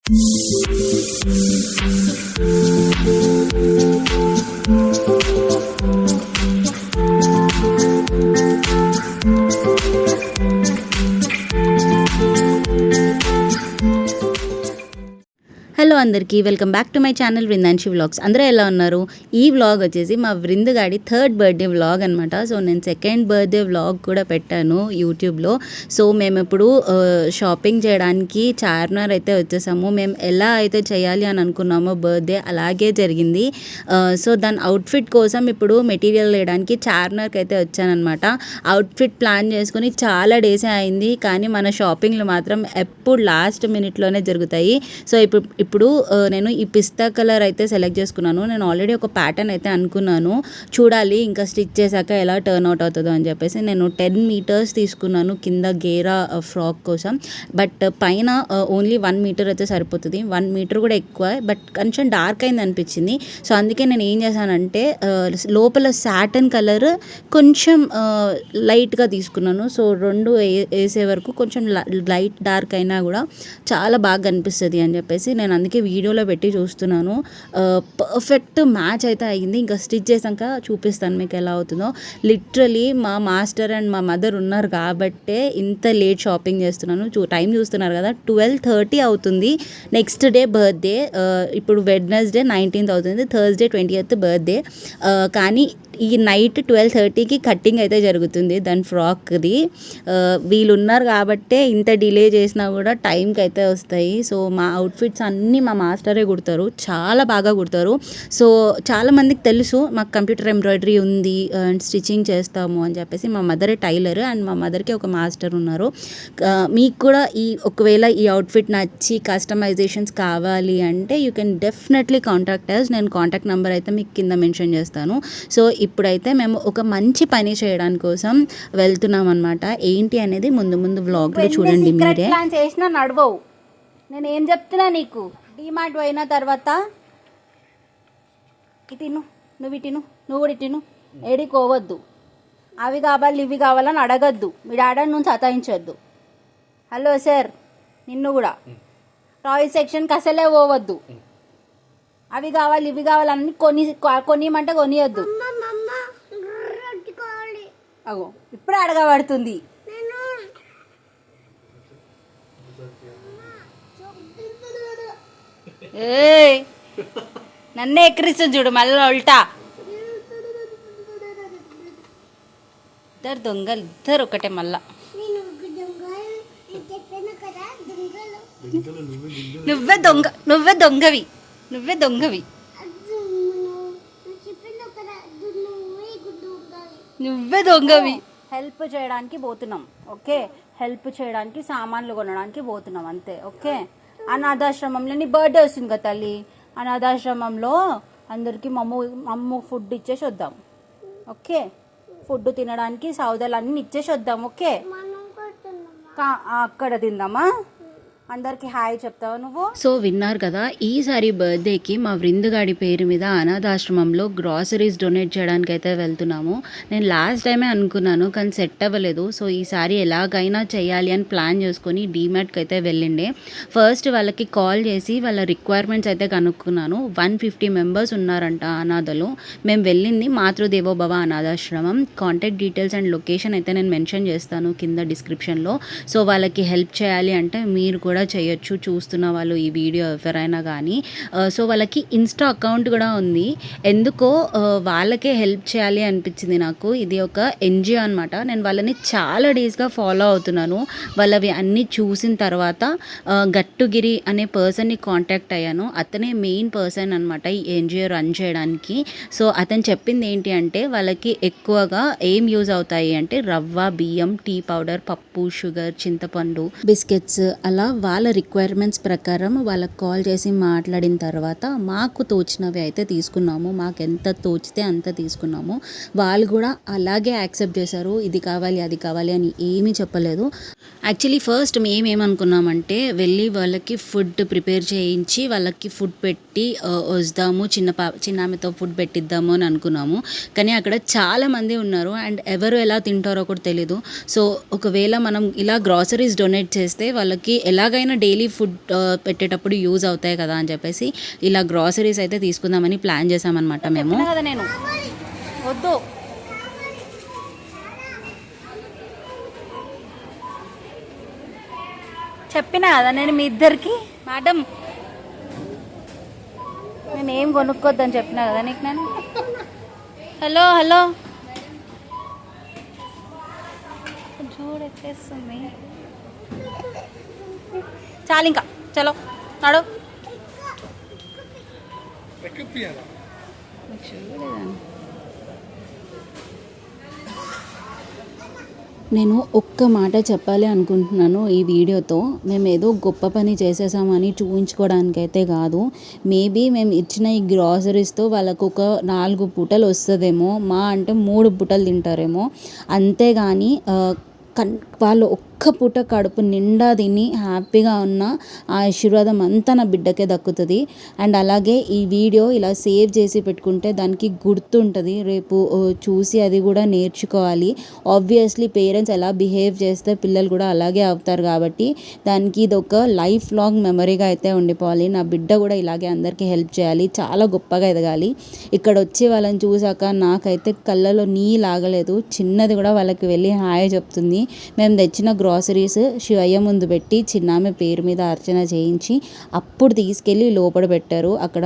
Hello అందరికీ, welcome back to my channel Vrundanshi vlogs. అందరూ ఎలా ఉన్నారు? ఈ వ్లాగ్ వచ్చేసి మా వృందగాడి 3rd బర్త్డే వ్లాగ్ అనమాట. సో నేను 2nd బర్త్డే వ్లాగ్ కూడా పెట్టాను యూట్యూబ్లో. సో మేము ఇప్పుడు షాపింగ్ చేయడానికి చార్మినార్ అయితే వచ్చేసాము. మేము ఎలా అయితే చేయాలి అని అనుకున్నామో బర్త్డే అలాగే జరిగింది. సో దాని అవుట్ఫిట్ కోసం ఇప్పుడు మెటీరియల్ వేయడానికి చార్మినార్కి అయితే వచ్చానమాట. అవుట్ఫిట్ ప్లాన్ చేసుకుని చాలా డేసే అయింది, కానీ మన షాపింగ్లు మాత్రం ఎప్పుడు లాస్ట్ మినిట్లోనే జరుగుతాయి. సో ఇప్పుడు నేను ఈ పిస్తా కలర్ అయితే సెలెక్ట్ చేసుకున్నాను. నేను ఆల్రెడీ ఒక ప్యాటర్న్ అయితే అనుకున్నాను, చూడాలి ఇంకా స్టిచ్ చేశాక ఎలా టర్న్ అవుట్ అవుతుందో అని చెప్పేసి నేను 10 మీటర్స్ తీసుకున్నాను కింద గేరా ఫ్రాక్ కోసం. బట్ పైన ఓన్లీ 1 మీటర్ అయితే సరిపోతుంది. 1 మీటర్ కూడా ఎక్కువ, బట్ కొంచెం డార్క్ అయింది అనిపించింది. సో అందుకే నేను ఏం చేశానంటే లోపల సాటన్ కలర్ కొంచెం లైట్గా తీసుకున్నాను. సో రెండు వేసే వరకు కొంచెం లైట్ డార్క్ అయినా కూడా చాలా బాగా కనిపిస్తుంది అని చెప్పేసి నేను అందుకే వీడియోలో పెట్టి చూస్తున్నాను. పర్ఫెక్ట్ మ్యాచ్ అయితే అయ్యింది. ఇంకా స్టిచ్ చేసాక చూపిస్తాను మీకు ఎలా అవుతుందో. లిటరలీ మా మాస్టర్ అండ్ మా మదర్ ఉన్నారు కాబట్టే ఇంత లేట్ షాపింగ్ చేస్తున్నాను. టైం చూస్తున్నారు కదా, 12:30 అవుతుంది. Next day birthday. ఇప్పుడు వెడ్నెస్డే 19th అవుతుంది, థర్స్డే 20th బర్త్డే. కానీ ఈ నైట్ 12:30కి కట్టింగ్ అయితే జరుగుతుంది దాని ఫ్రాక్ది. వీళ్ళు ఉన్నారు కాబట్టే ఇంత డిలే చేసినా కూడా టైంకి అయితే వస్తాయి. సో మా అవుట్ఫిట్స్ అన్నీ మా మాస్టరే కుడతారు, చాలా బాగా కుడతారు. సో చాలామందికి తెలుసు మాకు కంప్యూటర్ ఎంబ్రాయిడరీ ఉంది అండ్ స్టిచ్చింగ్ చేస్తాము అని చెప్పేసి. మా మదరే టైలర్ అండ్ మా మదర్కి ఒక మాస్టర్ ఉన్నారు. మీకు కూడా ఒకవేళ ఈ అవుట్ఫిట్ నచ్చి కస్టమైజేషన్స్ కావాలి అంటే you can definitely contact us. నేను కాంటాక్ట్ నెంబర్ అయితే మీకు కింద మెన్షన్ చేస్తాను. సో ఇప్పుడైతే మేము ఒక మంచి పని చేయడానికి కోసం వెళ్తున్నాం అనమాట. ఏంటి అనేది ముందు వ్లాగ్లో చూడండి మీరే. ప్లాన్ చేసినా నడవవు. నేను ఏం చెప్తున్నా నీకు, డీమార్ట్ పోయిన తర్వాత ఇటిను నువ్వు ఇటిను నువ్వు కూడా ఇటిను ఏడికోవద్దు. అవి కావాలి ఇవి కావాలని అడగద్దు. మీ డాడీ నుంచి సతాయించొద్దు. హలో సార్, నిన్ను కూడా టాయ్ సెక్షన్కి అసలే పోవద్దు. అవి కావాలి ఇవి కావాలన్నీ కొనియమంటే కొనియద్దు. అగో ఇప్పుడే అడగబడుతుంది. నన్నే ఎక్కిరిస్తుంది చూడు మళ్ళీ ఉల్టా. ఇద్దరు దొంగలు, ఇద్దరు ఒకటే మళ్ళా. నువ్వే దొంగవి. నువ్వే దొంగవి. హెల్ప్ చేయడానికి పోతున్నాం, ఓకే? హెల్ప్ చేయడానికి, సామాన్లు కొనడానికి పోతున్నాం అంతే, ఓకే? అనాథాశ్రమంలో నీ బర్త్డే వస్తుంది కదా తల్లి, అనాథాశ్రమంలో అందరికి మమ్ము ఫుడ్ ఇచ్చేసి వద్దాం, ఓకే? ఫుడ్ తినడానికి సౌదాలు అన్ని ఇచ్చేసి వద్దాం, ఓకే? అక్కడ తిందామా? అందరికి హాయ్ చెప్తావా నువ్వు? సో విన్నారు కదా, ఈసారి బర్త్డేకి మా వృందగాడి పేరు మీద అనాథాశ్రమంలో గ్రాసరీస్ డొనేట్ చేయడానికి అయితే వెళ్తున్నాము. నేను లాస్ట్ టైమే అనుకున్నాను కానీ సెట్ అవ్వలేదు. సో ఈసారి ఎలాగైనా చేయాలి అని ప్లాన్ చేసుకొని డీమార్ట్కి అయితే వెళ్ళిండే. ఫస్ట్ వాళ్ళకి కాల్ చేసి వాళ్ళ రిక్వైర్మెంట్స్ అయితే కనుక్కున్నాను. 150 మెంబర్స్ ఉన్నారంట అనాథలు. మేము వెళ్ళింది మాతృదేవోభవ అనాథాశ్రమం. కాంటాక్ట్ డీటెయిల్స్ అండ్ లొకేషన్ అయితే నేను మెన్షన్ చేస్తాను కింద డిస్క్రిప్షన్లో. సో వాళ్ళకి హెల్ప్ చేయాలి అంటే మీరు కూడా చేయొచ్చు, చూస్తున్న వాళ్ళు ఈ వీడియో ఎవరైనా కానీ. సో వాళ్ళకి ఇన్స్టా అకౌంట్ కూడా ఉంది. ఎందుకో వాళ్ళకే హెల్ప్ చేయాలి అనిపించింది నాకు. ఇది ఒక ఎన్జిఓ అనమాట. నేను వాళ్ళని చాలా డేస్గా ఫాలో అవుతున్నాను. వాళ్ళవి అన్నీ చూసిన తర్వాత గట్టుగిరి అనే పర్సన్ని కాంటాక్ట్ అయ్యాను. అతనే మెయిన్ పర్సన్ అనమాట ఈ ఎన్జిఓ రన్ చేయడానికి. సో అతను చెప్పింది ఏంటి అంటే వాళ్ళకి ఎక్కువగా ఏం యూజ్ అవుతాయి అంటే రవ్వ, బియ్యం, టీ పౌడర్, పప్పు, షుగర్, చింతపండు, బిస్కెట్స్, అలా వాళ్ళ రిక్వైర్మెంట్స్ ప్రకారం వాళ్ళకి కాల్ చేసి మాట్లాడిన తర్వాత మాకు తోచినవి అయితే తీసుకున్నాము. మాకు ఎంత తోచితే అంత తీసుకున్నాము. వాళ్ళు కూడా అలాగే యాక్సెప్ట్ చేశారు. ఇది కావాలి అది కావాలి అని ఏమీ చెప్పలేదు. యాక్చువల్లీ ఫస్ట్ మేమేమనుకున్నామంటే వెళ్ళి వాళ్ళకి ఫుడ్ ప్రిపేర్ చేయించి వాళ్ళకి ఫుడ్ పెట్టి వద్దాము, చిన్న ఆమెతో ఫుడ్ పెట్టిద్దాము అని అనుకున్నాము. కానీ అక్కడ చాలామంది ఉన్నారు అండ్ ఎవరు ఎలా తింటారో కూడా తెలీదు. సో ఒకవేళ మనం ఇలా గ్రాసరీస్ డొనేట్ చేస్తే వాళ్ళకి ఎలాగైనా డైలీ ఫుడ్ పెట్టేటప్పుడు యూజ్ అవుతాయి కదా అని చెప్పేసి ఇలా గ్రాసరీస్ అయితే తీసుకుందామని ప్లాన్ చేసామన్నమాట మేము. కదా నేను వద్దు చెప్పినా కదా నేను మీ ఇద్దరికి. మేడం నేను ఏం కొనుక్కోద్దని చెప్పినా కదా నీకు నేను. హలో హలో చూడు ఎక్కేస్తుంది. చాలు ఇంకా చలో నడు. నేను ఒక్క మాట చెప్పాలి అనుకుంటున్నాను ఈ వీడియోతో. మేము ఏదో గొప్ప పని చేసేసామని చూపించుకోవడానికైతే కాదు. మేబీ మేము ఇచ్చిన ఈ గ్రాసరీస్తో వాళ్ళకు ఒక 4 పూటలు వస్తుందేమో, మా అంటే 3 పూటలు తింటారేమో. అంతేగాని వాళ్ళు ఒక్క పూట కడుపు నిండా తిని హ్యాపీగా ఉన్న ఆ ఆశీర్వాదం అంతా నా బిడ్డకే దక్కుతుంది. అండ్ అలాగే ఈ వీడియో ఇలా సేవ్ చేసి పెట్టుకుంటే దానికి గుర్తుంటుంది, రేపు చూసి అది కూడా నేర్చుకోవాలి. ఆబ్వియస్లీ పేరెంట్స్ ఎలా బిహేవ్ చేస్తే పిల్లలు కూడా అలాగే అవుతారు కాబట్టి దానికి ఇది ఒక లైఫ్ లాంగ్ మెమరీగా అయితే ఉండిపోవాలి. నా బిడ్డ కూడా ఇలాగే అందరికీ హెల్ప్ చేయాలి, చాలా గొప్పగా ఎదగాలి. ఇక్కడ వచ్చి వాళ్ళని చూసాక నాకైతే కళ్ళలో నీళ్ళు ఆగలేదు. చిన్నది కూడా వాళ్ళకి వెళ్ళి హాయ్ చెప్తుంది. మేము తెచ్చిన గ్రాసరీస్ శివయ్య ముందు పెట్టి చిన్నామె పేరు మీద అర్చన చేయించి అప్పుడు తీసుకెళ్ళి లోపల పెట్టారు. అక్కడ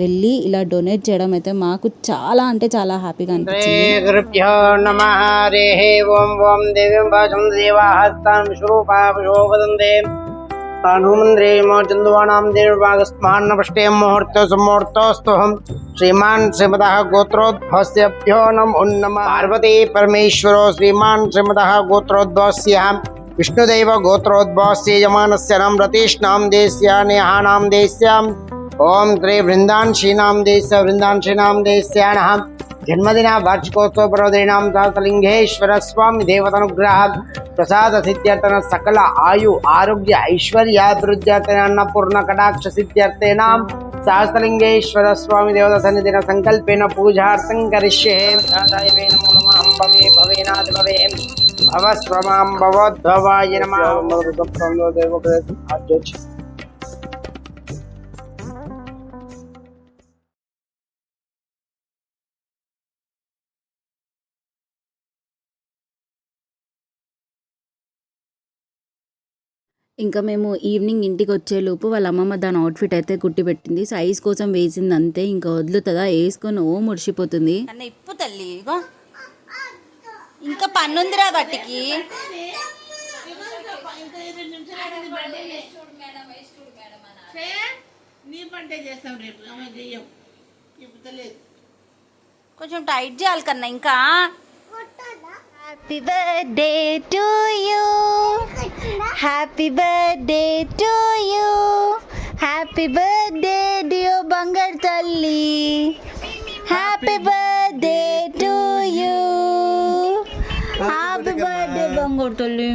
వెళ్ళి ఇలా డొనేట్ చేయడం అయితే మాకు చాలా అంటే చాలా హ్యాపీగా అనిపించింది. श्रीमान श्रीमतः गोत्रोद्भवस्यभ्यो नमो नमः। पार्वती परमेश्वरो श्रीमान श्रीमतः गोत्रोद्भवस्य विष्णुदेव गोत्रोद्भवस्य यमानस्य नाम रतीष्णाम देस्य नेहानाम देस्य ओम श्री वृंदांशीनाम देस्य वृंदांशीनाम देस्यानः जन्मदिन वार्षिकोत्सव पर्वदिनाम सहस्रलिंगेश्वर स्वामी देवतानुग्रह प्रसाद सिद्ध्यर्थन सकल आयु आरोग्य ऐश्वर्याभिवृद्ध्यर्थन अन्नपूर्ण कटाक्ष सिद्ध्यर्थेन सहस्रलिंगेश्वर स्वामी देवता सन्निधिन संकल्पेन पूजार्थं करिष्ये। दादायवे नमो नमः। भवे भवेनाद भवे भवस्वमां भवोद्भवाय नमः। ఇంకా మేము ఈవినింగ్ ఇంటికి వచ్చేలోపు వాళ్ళ అమ్మమ్మ దాని అవుట్ఫిట్ అయితే కుట్టి పెట్టింది. సైజ్ కోసం వేసింది అంతే, ఇంకా వదులుతుందా వేసుకొని ముడిచిపోతుంది. అన్న ఇప్పు తల్లి ఇగో ఇంకా పన్నుందిరా బట్టికి. కొంచెం టైట్ చేయాలి కన్నా ఇంకా. Happy birthday to you, happy birthday to you, happy birthday dear బంగారు తల్లి, happy birthday to you, happy birthday బంగారు తల్లి.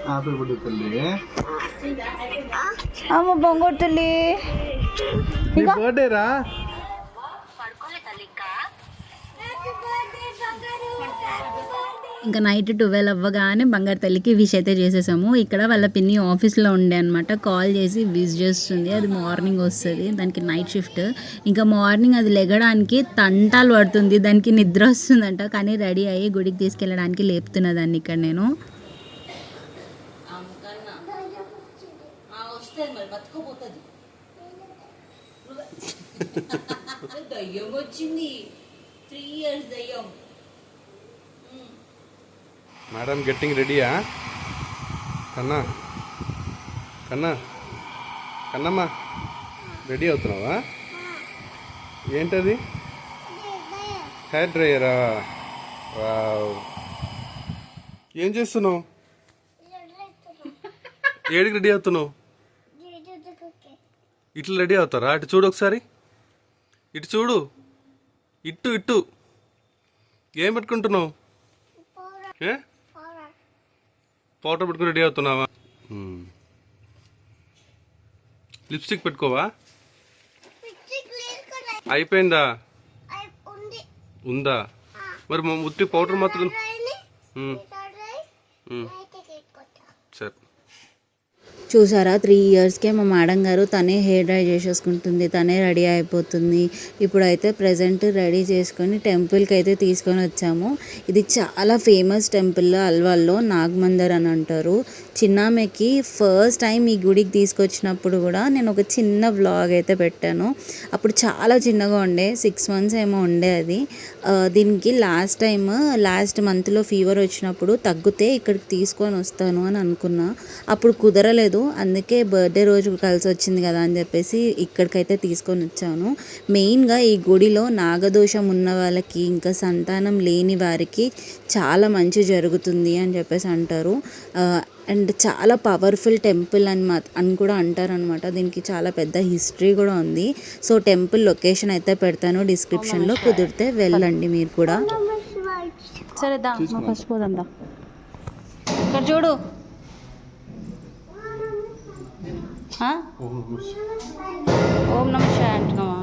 హ్యాపీ బర్త్డే తల్లి. అమ్మ బంగారు తల్లి బర్త్డే రా. ఇంకా నైట్ 12 అవ్వగానే బంగారు తల్లికి విష్ అయితే చేసేసాము. ఇక్కడ వాళ్ళ పిన్ని ఆఫీస్లో ఉండే అనమాట, కాల్ చేసి విష్ చేస్తుంది. అది మార్నింగ్ వస్తుంది, దానికి నైట్ షిఫ్ట్. ఇంకా మార్నింగ్ అది లెగడానికి తంటాలు పడుతుంది, దానికి నిద్ర వస్తుందంట. కానీ రెడీ అయ్యి గుడికి తీసుకెళ్ళడానికి లేపుతున్నా దాన్ని ఇక్కడ నేను. దయ్యం వచ్చింది, 3 years దయ్యం. మేడం గెట్టింగ్ రెడీయా? కన్నా కన్నా కన్నమ్మా రెడీ అవుతున్నావా? ఏంటది? హెయిర్ డ్రైయరా? ఏం చేస్తున్నావు? ఏడికి రెడీ అవుతున్నావు? ఇట్లా రెడీ అవుతారా? అటు చూడు ఒకసారి, ఇటు చూడు, ఇట్టు ఇట్టు. ఏం పెట్టుకుంటున్నావు? పౌడర్ పెట్టుకుని రెడీ అవుతున్నావా? లిప్స్టిక్ పెట్టుకోవా? అయిపోయిందా? ఉందా? మరి ఉత్తి పౌడర్ మాత్రం. సరే. చూసారా 3 ఇయర్స్కే మా మేడం గారు తనే హెయిర్ డ్రై చేసేసుకుంటుంది, తనే రెడీ అయిపోతుంది. ఇప్పుడైతే ప్రజెంట్ రెడీ చేసుకొని టెంపుల్కి అయితే తీసుకొని వచ్చాము. ఇది చాలా ఫేమస్ టెంపుల్ అల్వాల్లో, నాగమందర్ అని అంటారు. చిన్నామెకి ఫస్ట్ టైం ఈ గుడికి తీసుకొచ్చినప్పుడు కూడా నేను ఒక చిన్న వ్లాగ్ అయితే పెట్టాను. అప్పుడు చాలా చిన్నగా ఉండే, 6 months ఏమో ఉండే అది. దీనికి లాస్ట్ మంత్లో ఫీవర్ వచ్చినప్పుడు తగ్గితే ఇక్కడికి తీసుకొని వస్తాను అని అనుకున్నా. అప్పుడు కుదరలేదు, అందుకే బర్త్డే రోజు కలిసి వచ్చింది కదా అని చెప్పేసి ఇక్కడికైతే తీసుకొని వచ్చాను. మెయిన్గా ఈ గుడిలో నాగదోషం ఉన్న వాళ్ళకి, ఇంకా సంతానం లేని వారికి చాలా మంచి జరుగుతుంది అని చెప్పేసి అంటారు. అండ్ చాలా పవర్ఫుల్ టెంపుల్ అని కూడా అంటారనమాట. దీనికి చాలా పెద్ద హిస్టరీ కూడా ఉంది. సో టెంపుల్ లొకేషన్ అయితే పెడతాను డిస్క్రిప్షన్లో, కుదిరితే వెళ్ళండి మీరు కూడా. సరే దా ఫస్ట్ పోదా. ఇక్కడ చూడు. ఓం నమః శివాయ అంటున్నావా?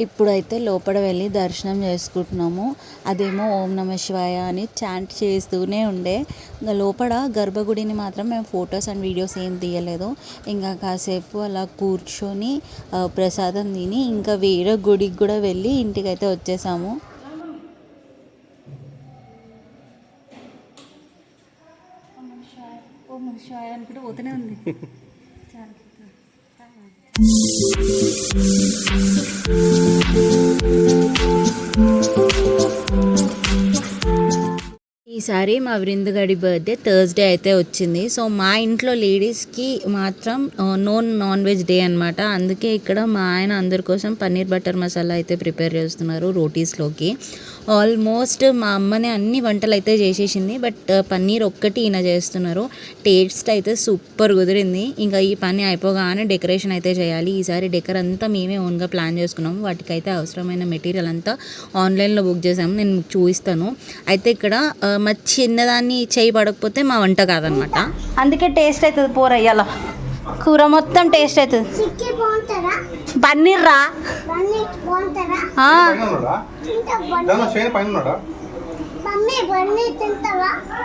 ఇప్పుడైతే లోపల వెళ్ళి దర్శనం చేసుకుంటున్నాము. అదేమో ఓం నమః శివాయ అని చాంట్ చేస్తూనే ఉండే. ఇంకా లోపల గర్భగుడిని మాత్రం మేము ఫొటోస్ అండ్ వీడియోస్ ఏం తీయలేదు. ఇంకా కాసేపు అలా కూర్చొని ప్రసాదం తిని ఇంకా వేరే గుడికి కూడా వెళ్ళి ఇంటికైతే వచ్చేసాము. ఓం నమః శివాయ అనుకుంటే పోతూనే ఉంది. ఈసారి మా వృందుగాడి బర్త్డే థర్స్డే అయితే వచ్చింది. సో మా ఇంట్లో లేడీస్కి మాత్రం నాన్ వెజ్ డే అనమాట. అందుకే ఇక్కడ మా ఆయన అందరి కోసం పన్నీర్ బటర్ మసాలా అయితే ప్రిపేర్ చేస్తున్నారు రోటీస్లోకి. ఆల్మోస్ట్ మా అమ్మనే అన్ని వంటలు అయితే చేసేసింది, బట్ పన్నీర్ ఒక్కటి ఈయన చేస్తున్నారు. టేస్ట్ అయితే సూపర్ కుదిరింది. ఇంకా ఈ పని అయిపోగానే డెకరేషన్ అయితే చేయాలి. ఈసారి డెకర్ అంతా మేమే ఓన్గా ప్లాన్ చేసుకున్నాము. వాటికైతే అవసరమైన మెటీరియల్ అంతా ఆన్లైన్లో బుక్ చేసాము, నేను చూపిస్తాను. అయితే ఇక్కడ మా చిన్నదాన్ని చేయి పడకపోతే మా వంట కాదనమాట. అందుకే టేస్ట్ అవుతుంది. పోరయ్యాల కూర మొత్తం టేస్ట్ అవుతుంది. పన్నీర్ రా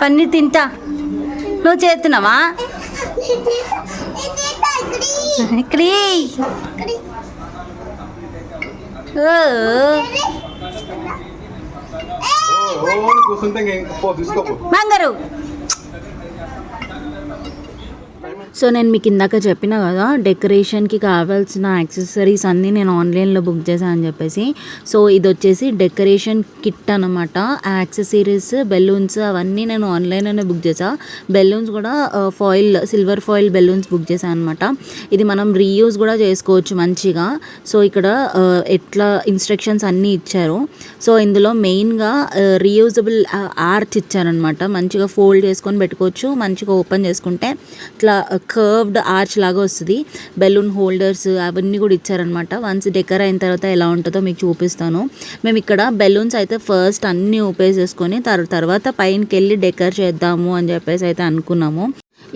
పన్నీర్ తింటా. నువ్వు చేస్తున్నావా? మంగరు. సో నేను మీకు ఇందాక చెప్పిన కదా డెకరేషన్కి కావాల్సిన యాక్సెసరీస్ అన్నీ నేను ఆన్లైన్లో బుక్ చేశాను అని చెప్పేసి. సో ఇది వచ్చేసి డెకరేషన్ కిట్ అనమాట. యాక్సెసరీస్, బెలూన్స్ అవన్నీ నేను ఆన్లైన్లోనే బుక్ చేశాను. బెలూన్స్ కూడా సిల్వర్ ఫాయిల్ బెలూన్స్ బుక్ చేశాను అనమాట. ఇది మనం రీయూజ్ కూడా చేసుకోవచ్చు మంచిగా. సో ఇక్కడ ఎట్లా ఇన్స్ట్రక్షన్స్ అన్నీ ఇచ్చారు. సో ఇందులో మెయిన్గా రీయూజబుల్ ఆర్చ్ ఇచ్చారనమాట. మంచిగా ఫోల్డ్ చేసుకొని పెట్టుకోవచ్చు. మంచిగా ఓపెన్ చేసుకుంటే ఇట్లా కర్వ్డ్ ఆర్చ్ లాగా వస్తుంది. బెలూన్ హోల్డర్స్ అవన్నీ కూడా ఇచ్చారనమాట. వన్స్ డెకర్ అయిన తర్వాత ఎలా ఉంటుందో మీకు చూపిస్తాను. మేము ఇక్కడ బెలూన్స్ అయితే ఫస్ట్ అన్నీ ఉపయోగించుకొని తర్వాత పైనకి వెళ్ళి డెకర్ చేద్దాము అని చెప్పేసి అయితే అనుకున్నాము.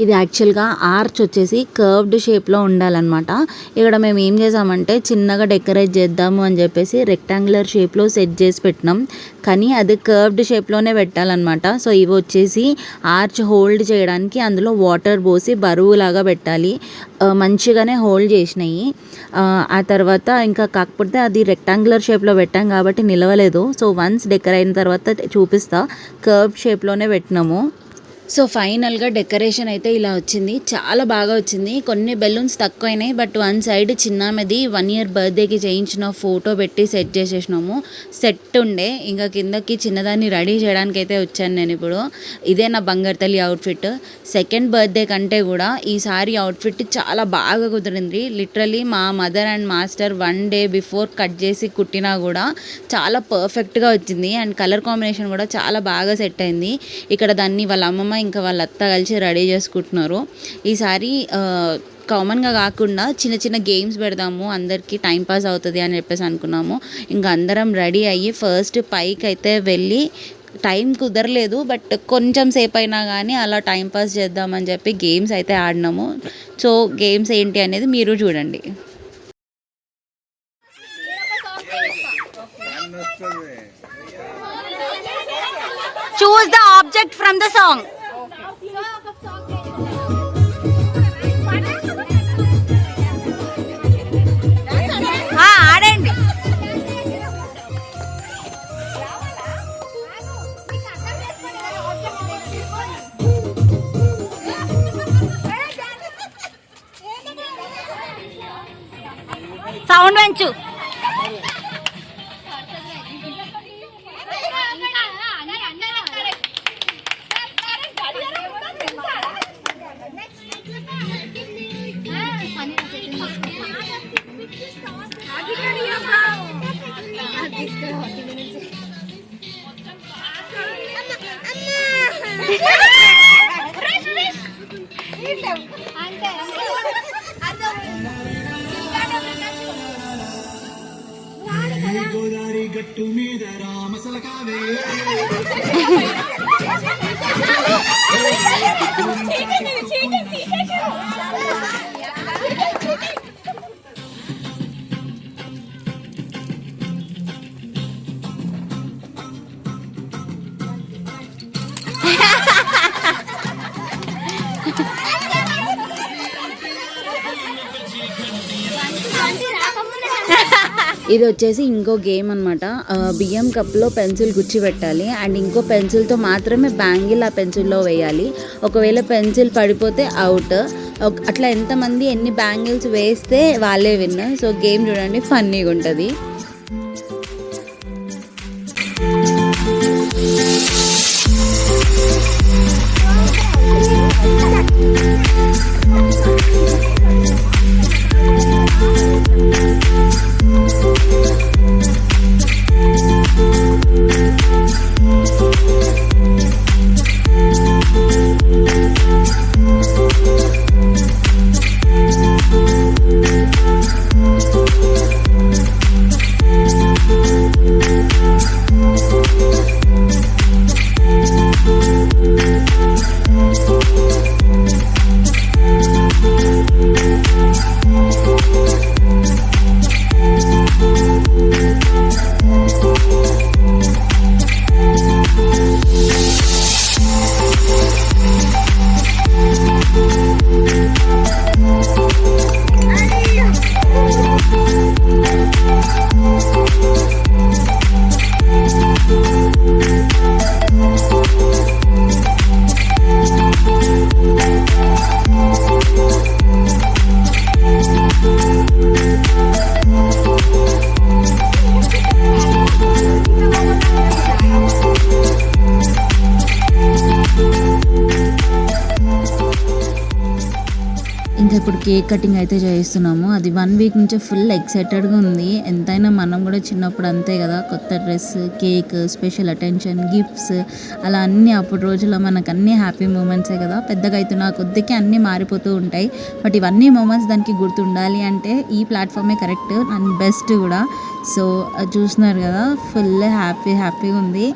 ఇది యాక్చువల్గా ఆర్చ్ వచ్చేసి కర్వ్డ్ షేప్లో ఉండాలన్నమాట. ఇక్కడ మేము ఏం చేసామంటే చిన్నగా డెకరేట్ చేద్దాము అని చెప్పేసి రెక్టాంగులర్ షేప్లో సెట్ చేసి పెట్టినాం. కానీ అది కర్వ్డ్ షేప్లోనే పెట్టాలన్నమాట. సో ఇవి వచ్చేసి ఆర్చ్ హోల్డ్ చేయడానికి అందులో వాటర్ పోసి బరువులాగా పెట్టాలి. మంచిగానే హోల్డ్ చేసినాయి. ఆ తర్వాత ఇంకా కాకపోతే అది రెక్టాంగులర్ షేప్లో పెట్టాం కాబట్టి నిలవలేదు. సో వన్స్ డెకర్ అయిన తర్వాత చూపిస్తా. కర్వ్ షేప్లోనే పెట్టినాము. సో ఫైనల్గా డెకరేషన్ అయితే ఇలా వచ్చింది. చాలా బాగా వచ్చింది. కొన్ని బెలూన్స్ తక్కువైనాయి, బట్ వన్ సైడ్ చిన్నది 1 year బర్త్డేకి చేయించిన ఫోటో పెట్టి సెట్ చేసేసినాము. సెట్ ఉండే ఇంకా కిందకి చిన్నదాన్ని రెడీ చేయడానికి అయితే వచ్చాను నేను ఇప్పుడు. ఇదే నా బంగారు తల్లి అవుట్ఫిట్. సెకండ్ బర్త్డే కంటే కూడా ఈసారి అవుట్ఫిట్ చాలా బాగా కుదిరింది. లిటరలీ మా mother and master 1 day before cut చేసి కుట్టినా కూడా చాలా పర్ఫెక్ట్గా వచ్చింది. అండ్ కలర్ కాంబినేషన్ కూడా చాలా బాగా సెట్ అయింది. ఇక్కడ దాన్ని వాళ్ళ అమ్మమ్మ ఇంకా వాళ్ళ అత్త కలిసి రెడీ చేసుకుంటున్నారు. ఈసారి కామన్గా కాకుండా చిన్న చిన్న గేమ్స్ పెడదాము, అందరికీ టైంపాస్ అవుతుంది అని చెప్పేసి అనుకున్నాము. ఇంకా అందరం రెడీ అయ్యి ఫస్ట్ పైకి అయితే వెళ్ళి టైం కుదరలేదు, బట్ కొంచెం సేపు అయినా కానీ అలా టైంపాస్ చేద్దామని చెప్పి గేమ్స్ అయితే ఆడినాము. సో గేమ్స్ ఏంటి అనేది మీరు చూడండి. Choose the object from the song. ఆడండి. సౌండ్ పెంచు. గోదావరి గట్టు మీద రామసలకావే ఇది వచ్చేసి ఇంకో గేమ్ అనమాట. బియ్యం కప్లో పెన్సిల్ గుచ్చి పెట్టాలి అండ్ ఇంకో పెన్సిల్తో మాత్రమే బ్యాంగిల్ ఆ పెన్సిల్లో వేయాలి. ఒకవేళ పెన్సిల్ పడిపోతే అవుట్. అట్లా ఎంతమంది ఎన్ని బ్యాంగిల్స్ వేస్తే వాళ్ళే విన్. సో గేమ్ చూడండి, ఫన్నీగా ఉంటుంది. ఇంకా ఇప్పుడు కేక్ కటింగ్ అయితే చేస్తున్నాము. అది 1 వీక్ నుంచి ఫుల్ ఎక్సైటెడ్గా ఉంది. ఎంతైనా మనం కూడా చిన్నప్పుడు అంతే కదా, కొత్త dress, cake, special attention, gifts, అలా అన్నీ అప్పుడు రోజుల్లో మనకు అన్నీ హ్యాపీ మూమెంట్సే కదా. పెద్దగా అవుతున్న కొద్దికి అన్నీ మారిపోతూ ఉంటాయి. బట్ ఇవన్నీ మూమెంట్స్ దానికి గుర్తుండాలి అంటే ఈ ప్లాట్ఫామే కరెక్ట్ అండ్ బెస్ట్ కూడా. సో చూస్తున్నారు కదా, ఫుల్ హ్యాపీగా ఉంది.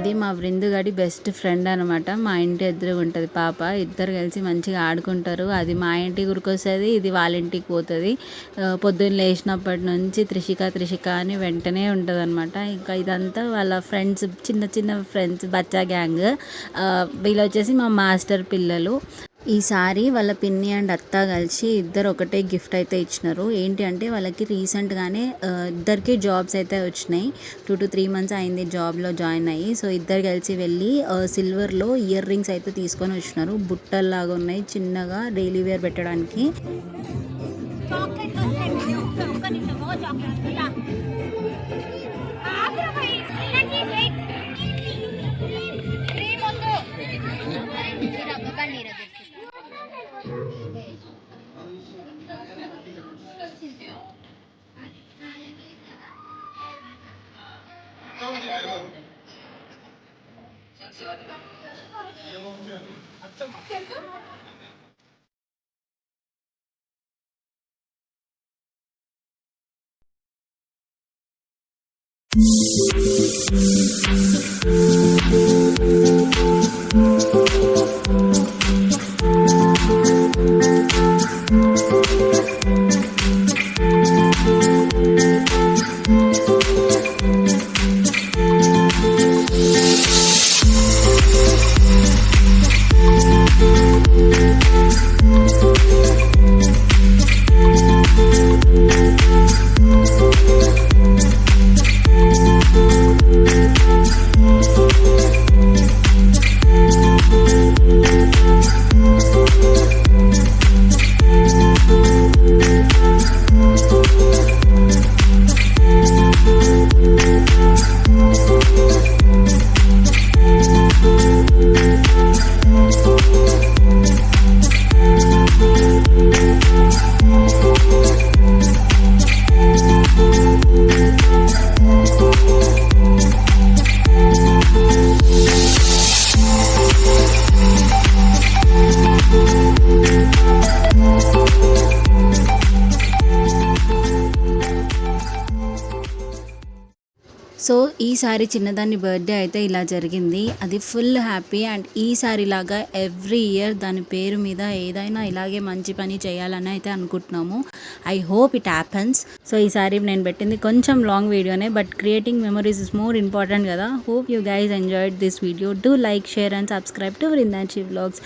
ఇది మా వృందుగాడి బెస్ట్ ఫ్రెండ్ అనమాట. మా ఇంటి ఎదురుగా ఉంటుంది పాప. ఇద్దరు కలిసి మంచిగా ఆడుకుంటారు. అది మా ఇంటికి ఉరికొస్తుంది, ఇది వాళ్ళ ఇంటికి పోతుంది. పొద్దున్న లేచినప్పటి నుంచి త్రిషిక అని వెంటనే ఉంటుంది అనమాట. ఇంకా ఇదంతా వాళ్ళ ఫ్రెండ్స్, చిన్న చిన్న ఫ్రెండ్స్, బచ్చా గ్యాంగ్. వీళ్ళు వచ్చేసి మా మాస్టర్ పిల్లలు. ఈసారి వాళ్ళ పిన్ని అండ్ అత్త కలిసి ఇద్దరు ఒకటే గిఫ్ట్ అయితే ఇచ్చినారు. ఏంటి అంటే వాళ్ళకి రీసెంట్గానే ఇద్దరికి జాబ్స్ అయితే వచ్చినాయి. 2 to 3 months అయింది జాబ్లో జాయిన్ అయ్యి. సో ఇద్దరు కలిసి వెళ్ళి సిల్వర్లో ఇయర్ రింగ్స్ అయితే తీసుకొని వచ్చినారు. బుట్టల్లాగా ఉన్నాయి, చిన్నగా డైలీ వేర్ పెట్టడానికి. సో ఈసారి చిన్నదాని బర్త్డే అయితే ఇలా జరిగింది. అది ఫుల్ హ్యాపీ. అండ్ ఈసారి లాగా ఎవ్రీ ఇయర్ దాని పేరు మీద ఏదైనా ఇలాగే మంచి పని చేయాలని అయితే అనుకుంటున్నాము. I hope it happens. So ఈసారి నేను పెట్టింది కొంచెం లాంగ్ వీడియోనే, but creating memories is more important కదా. Hope you guys enjoyed this video. Do like, share and subscribe to Vrundanshi vlogs.